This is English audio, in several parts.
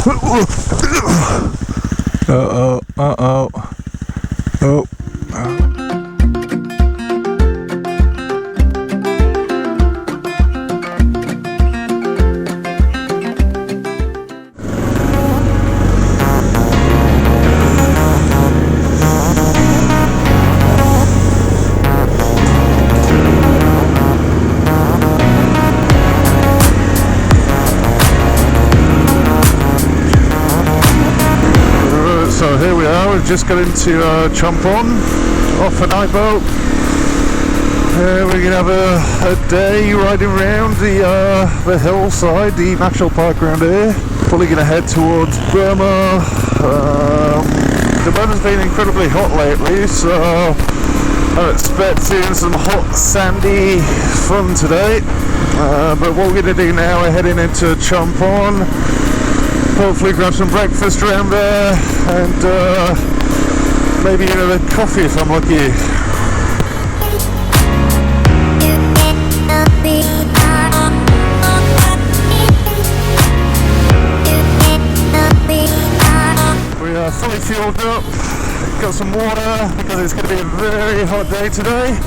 Uh-oh, uh-oh. Oh. So here we are, we've just got into Chumphon, off a night boat. We're going to have a day riding around the hillside, the national park around here. Probably going to head towards Burma. The weather's been incredibly hot lately, so I'm expecting some hot sandy fun today. But what we're going to do now, we're heading into Chumphon. Hopefully grab some breakfast around there and maybe another coffee if I'm lucky. We are fully fueled up, got some water because it's going to be a very hot day today.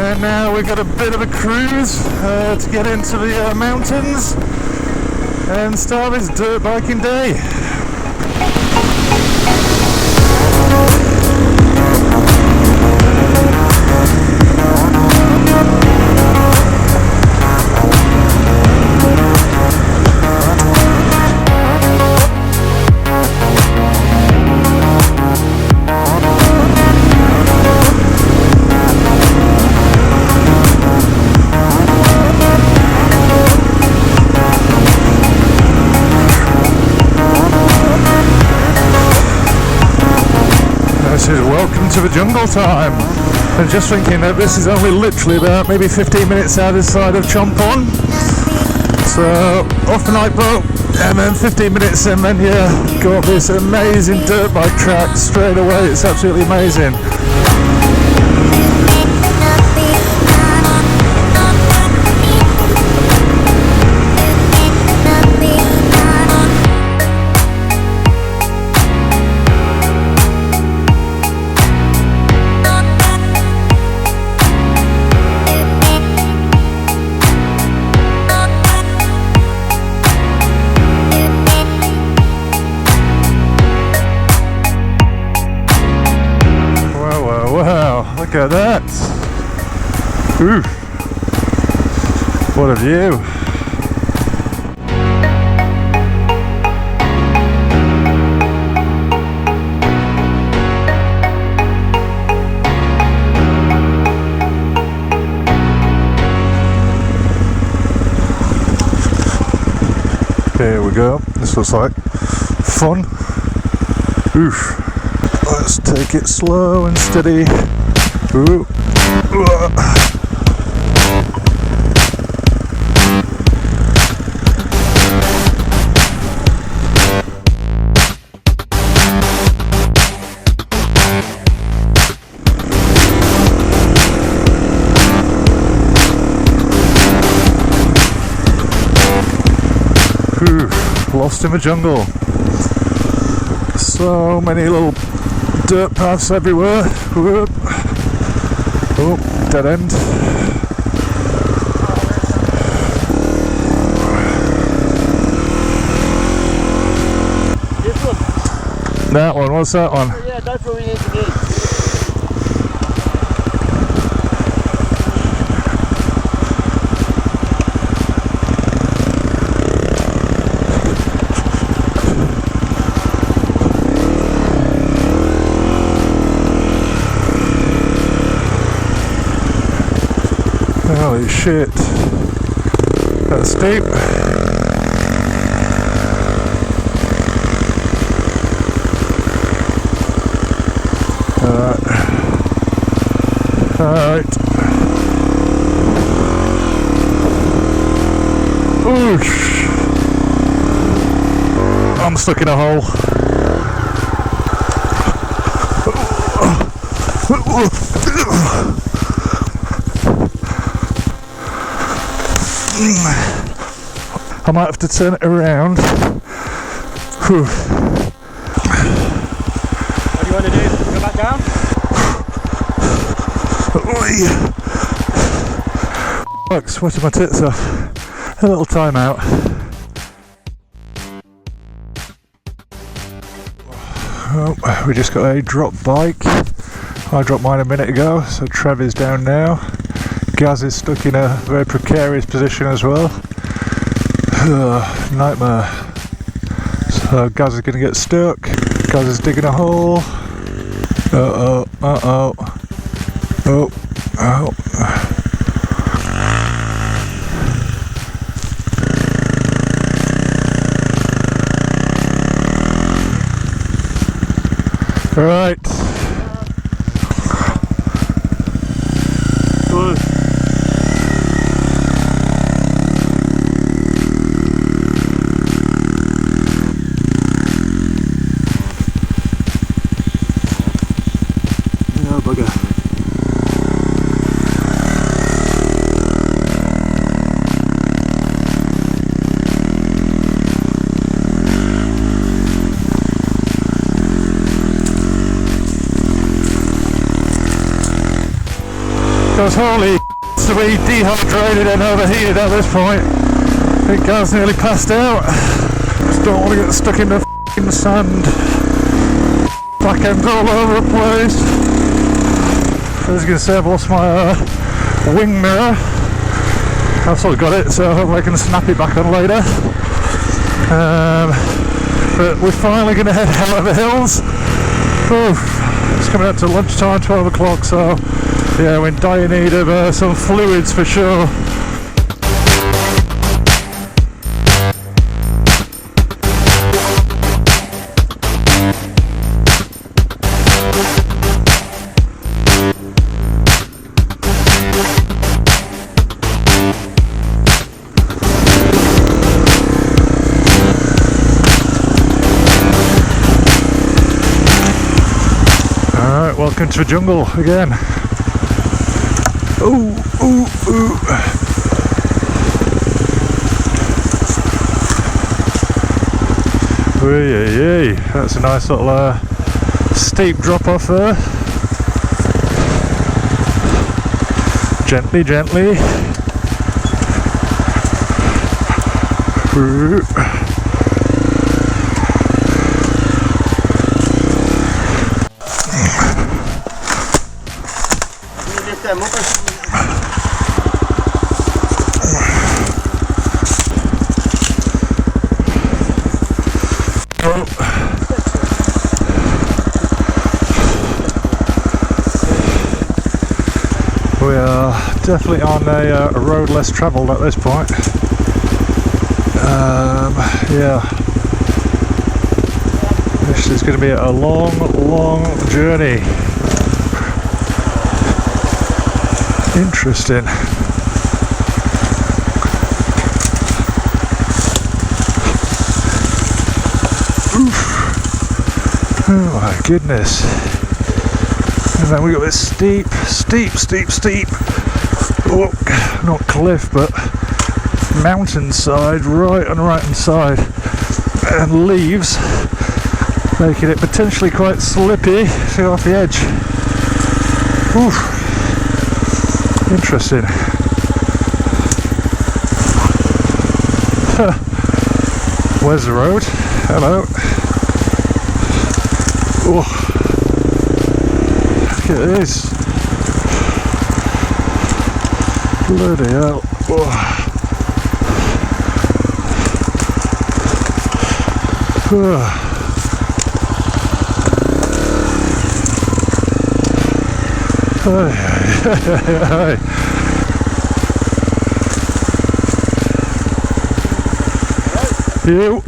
And now we've got a bit of a cruise to get into the mountains and start this dirt biking day. Welcome to the jungle time. I'm just thinking that this is only literally about maybe 15 minutes out of the side of Chumphon. So off the night boat and then 15 minutes and then you go up this amazing dirt bike track straight away. It's absolutely amazing. Look at that! Ooh, what a view! Here we go. This looks like fun. Oof! Let's take it slow and steady. Ooh. Lost in the jungle. So many little dirt paths everywhere. Whoop. Oh, dead end. This one? That one, what's that one? Yeah, that's where we need to be. Holy shit, that's steep. Alright. Oosh. I'm stuck in a hole. I might have to turn it around. Whew. What do you want to do? Go back down? Fuck, sweating my tits off. A little time out. Oh, we just got a drop bike. I dropped mine a minute ago, so Trev is down now. Gaz is stuck in a very precarious position as well. Nightmare. So Gaz is going to get stuck. Gaz is digging a hole. Uh-oh, uh-oh. Oh, oh. Right. Good. No bugger. Because holy so we dehydrated and overheated at this point. I think Gaz nearly passed out. Just don't want to get stuck in the f***ing sand. Back ends all over the place. As you can see, I've lost my wing mirror. I've sort of got it, so hopefully I can snap it back on later. But we're finally going to head out of the hills. Oof. It's coming up to lunchtime, 12 o'clock, so yeah, we're in dire need of some fluids for sure. Alright, welcome to the jungle again. Ooh, ooh, ooh. Yay, that's a nice little steep drop off there. Gently, gently. Ooh. Lift them up. We are definitely on a road less travelled at this point. Yeah. This is going to be a long, long journey. Interesting. Oof. Oh my goodness. And then we got this steep, oh, not cliff, but mountainside right on the right hand side, and leaves, making it potentially quite slippy. See off the edge. Oof. Interesting. Where's the road? Hello. Oh. Look at this. Bloody hell. Oh. Oh. You.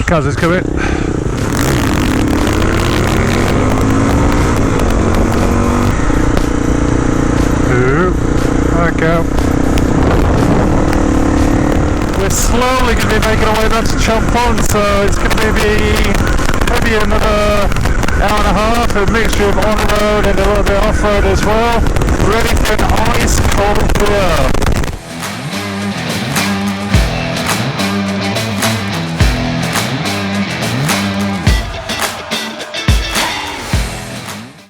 Kaz is coming. Okay. We're slowly going to be making our way back to Chumphon, so it's going to be maybe another hour and a half, a mixture of on-road and a little bit off-road as well, ready for an ice cold blow.